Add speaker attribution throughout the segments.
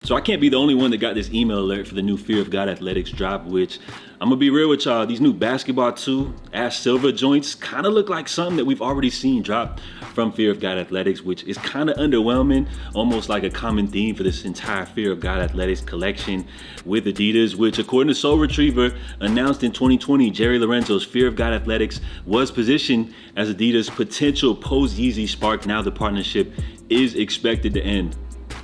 Speaker 1: So I can't be the only one that got this email alert for the new Fear of God Athletics drop, which I'm gonna be real with y'all. These new Basketball 2 Ash Silver joints kind of look like something that we've already seen drop from Fear of God Athletics, which is kind of underwhelming, almost like a common theme for this entire Fear of God Athletics collection with Adidas, which according to Soul Retriever, announced in 2020, Jerry Lorenzo's Fear of God Athletics was positioned as Adidas' potential post-Yeezy spark. Now the partnership is expected to end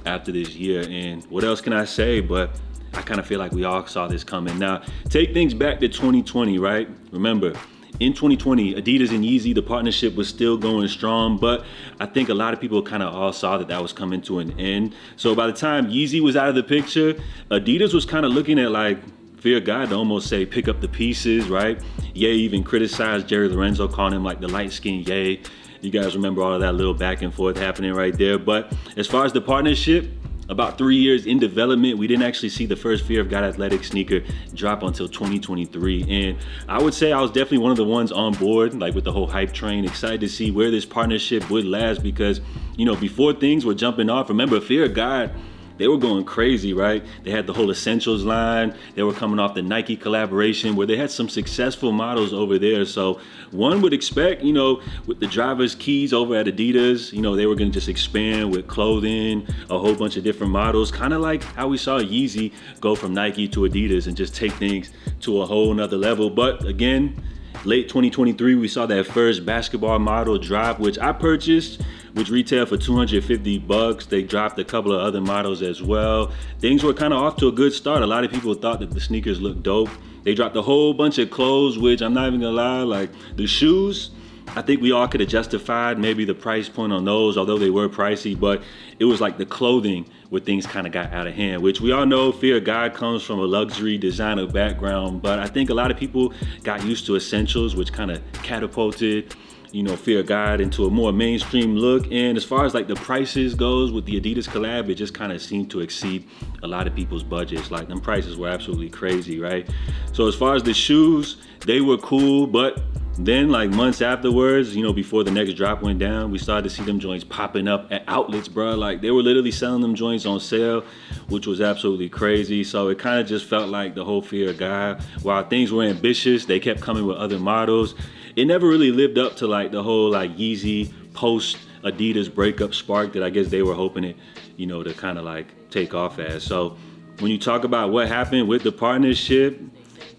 Speaker 1: after this year. And what else can I say? But I kind of feel like we all saw this coming. Now, take things back to 2020, right? Remember, in 2020, Adidas and Yeezy, the partnership was still going strong, but I think a lot of people kind of all saw that was coming to an end. So by the time Yeezy was out of the picture, Adidas was kind of looking at like Fear of God to almost say pick up the pieces, right? Ye even criticized Jerry Lorenzo, calling him like the light-skinned Ye. You guys remember all of that little back and forth happening right there. But as far as the partnership, about 3 years in development, we didn't actually see the first Fear of God Athletic sneaker drop until 2023. And I would say I was definitely one of the ones on board, like with the whole hype train, excited to see where this partnership would last because, you know, before things were jumping off, remember Fear of God, they were going crazy, right? They had the whole Essentials line. They were coming off the Nike collaboration where they had some successful models over there. So one would expect, you know, with the driver's keys over at Adidas, you know, they were going to just expand with clothing, a whole bunch of different models, kind of like how we saw Yeezy go from Nike to Adidas and just take things to a whole nother level. But again, late 2023, we saw that first basketball model drop, which I purchased, which retailed for $250. They dropped a couple of other models as well. Things were kind of off to a good start. A lot of people thought that the sneakers looked dope. They dropped a whole bunch of clothes, which I'm not even gonna lie, like the shoes, I think we all could have justified maybe the price point on those, although they were pricey, but it was like the clothing where things kind of got out of hand, which we all know Fear of God comes from a luxury designer background, but I think a lot of people got used to Essentials, which kind of catapulted, you know, Fear of God into a more mainstream look. And as far as like the prices goes with the Adidas collab, it just kind of seemed to exceed a lot of people's budgets. Like them prices were absolutely crazy, right? So as far as the shoes, they were cool, but then like months afterwards, you know, before the next drop went down, we started to see them joints popping up at outlets, bro. Like they were literally selling them joints on sale, which was absolutely crazy. So it kind of just felt like the whole Fear of God, while things were ambitious, they kept coming with other models. It never really lived up to like the whole like Yeezy post Adidas breakup spark that I guess they were hoping it, you know, to kind of like take off as. So when you talk about what happened with the partnership,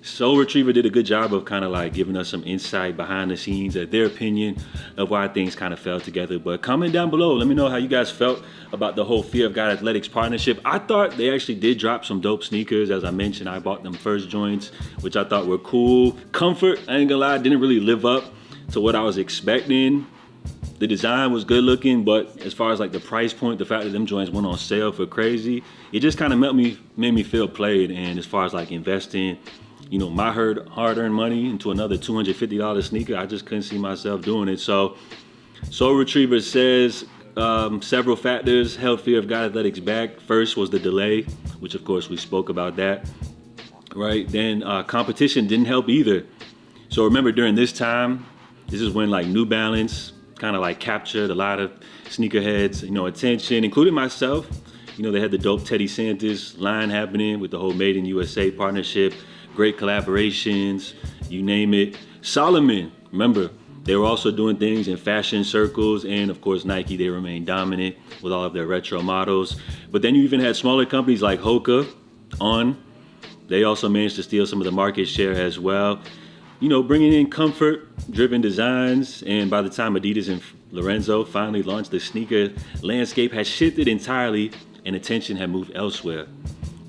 Speaker 1: Soul Retriever did a good job of kind of like giving us some insight behind the scenes of their opinion of why things kind of fell together. But comment down below, let me know how you guys felt about the whole Fear of God Athletics partnership. I thought they actually did drop some dope sneakers. As I mentioned, I bought them first joints, which I thought were cool. Comfort, I ain't gonna lie, didn't really live up to what I was expecting. The design was good looking, but as far as like the price point, the fact that them joints went on sale for crazy, it just kind of made me feel played. And as far as like investing, you know, my hard-earned money into another $250 sneaker, I just couldn't see myself doing it. So Soul Retriever says several factors held Fear of God Athletics back. First was the delay, which of course we spoke about that, right? Then competition didn't help either. So remember during this time, this is when like New Balance kind of like captured a lot of sneakerheads, you know, attention, including myself. You know, they had the dope Teddy Santis line happening with the whole Made in USA partnership. Great collaborations, you name it. Solomon, remember, they were also doing things in fashion circles, and of course Nike, they remained dominant with all of their retro models. But then you even had smaller companies like Hoka, On. They also managed to steal some of the market share as well. You know, bringing in comfort-driven designs, and by the time Adidas and Lorenzo finally launched, the sneaker landscape had shifted entirely and attention had moved elsewhere.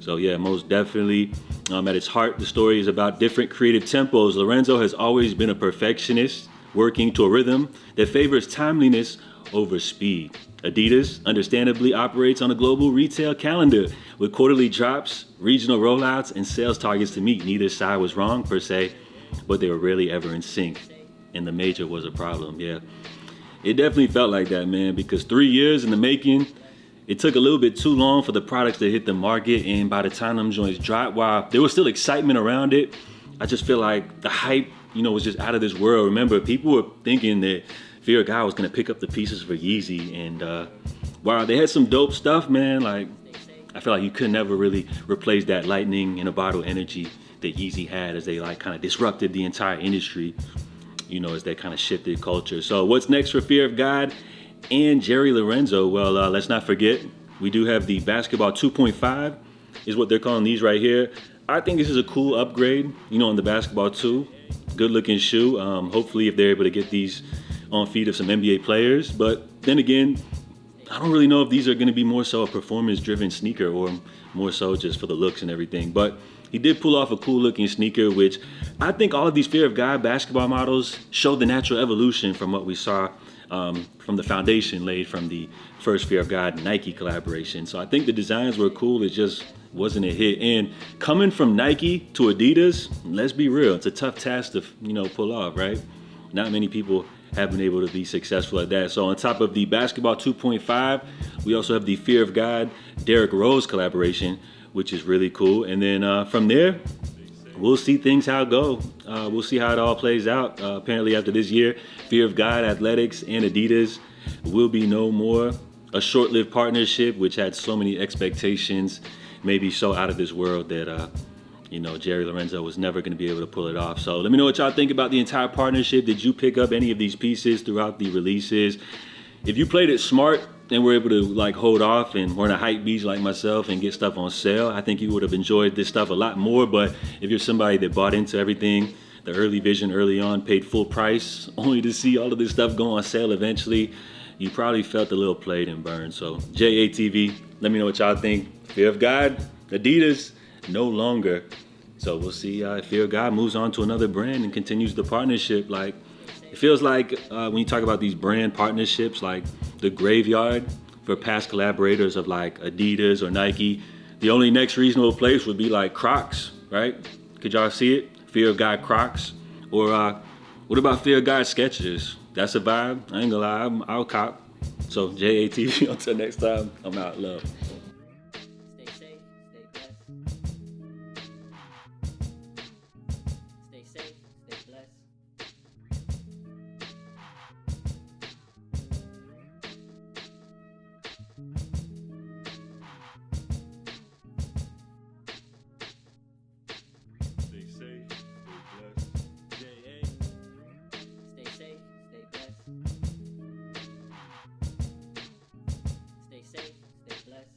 Speaker 1: So yeah, most definitely. At its heart, the story is about different creative tempos. Lorenzo has always been a perfectionist, working to a rhythm that favors timeliness over speed. Adidas, understandably, operates on a global retail calendar with quarterly drops, regional rollouts, and sales targets to meet. Neither side was wrong per se, but they were rarely ever in sync. And the major was a problem, yeah. It definitely felt like that, man, because 3 years in the making, it took a little bit too long for the products to hit the market, and by the time them joints dropped, while there was still excitement around it, I just feel like the hype, you know, was just out of this world. Remember, people were thinking that Fear of God was gonna pick up the pieces for Yeezy, and while they had some dope stuff, man, like I feel like you could never really replace that lightning in a bottle energy that Yeezy had as they like kind of disrupted the entire industry, you know, as they kind of shifted culture. So what's next for Fear of God and Jerry Lorenzo? Well, let's not forget, we do have the Basketball 2.5 is what they're calling these right here. I think this is a cool upgrade, you know, on the Basketball 2. Good looking shoe. Hopefully if they're able to get these on feet of some NBA players. But then again, I don't really know if these are going to be more so a performance-driven sneaker or more so just for the looks and everything. But he did pull off a cool-looking sneaker, which I think all of these Fear of God basketball models show the natural evolution from what we saw from the foundation laid from the first Fear of God Nike collaboration. So I think the designs were cool. It just wasn't a hit. And coming from Nike to Adidas, let's be real, it's a tough task to, you know, pull off, right? Not many people have been able to be successful at that. So on top of the Basketball 2.5, we also have the Fear of God Derrick Rose collaboration, which is really cool. And then from there, we'll see things how it go. We'll see how it all plays out. Apparently after this year, Fear of God Athletics and Adidas will be no more. A short-lived partnership which had so many expectations, maybe so out of this world that you know, Jerry Lorenzo was never going to be able to pull it off. So let me know what y'all think about the entire partnership. Did you pick up any of these pieces throughout the releases? If you played it smart and were able to like hold off and weren't a hype beast like myself and get stuff on sale, I think you would have enjoyed this stuff a lot more. But if you're somebody that bought into everything, the early vision early on, paid full price, only to see all of this stuff go on sale eventually, you probably felt a little played and burned. So JATV, let me know what y'all think. Fear of God, Adidas, no longer. So we'll see if Fear of God moves on to another brand and continues the partnership. Like, it feels like when you talk about these brand partnerships, like the graveyard for past collaborators of like Adidas or Nike, the only next reasonable place would be like Crocs, right? Could y'all see it? Fear of God Crocs. Or what about Fear of God Skechers? That's a vibe. I ain't gonna lie, I'll cop. So JATV, until next time, I'm out. Love.
Speaker 2: Stay safe, stay blessed. Stay safe, stay blessed.
Speaker 1: Stay safe, stay blessed. JA.
Speaker 2: Stay safe, stay blessed. Stay safe, stay blessed.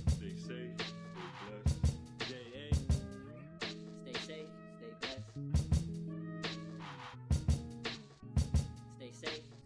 Speaker 1: Stay safe, stay blessed. JA.
Speaker 2: Stay safe, stay blessed. Stay safe.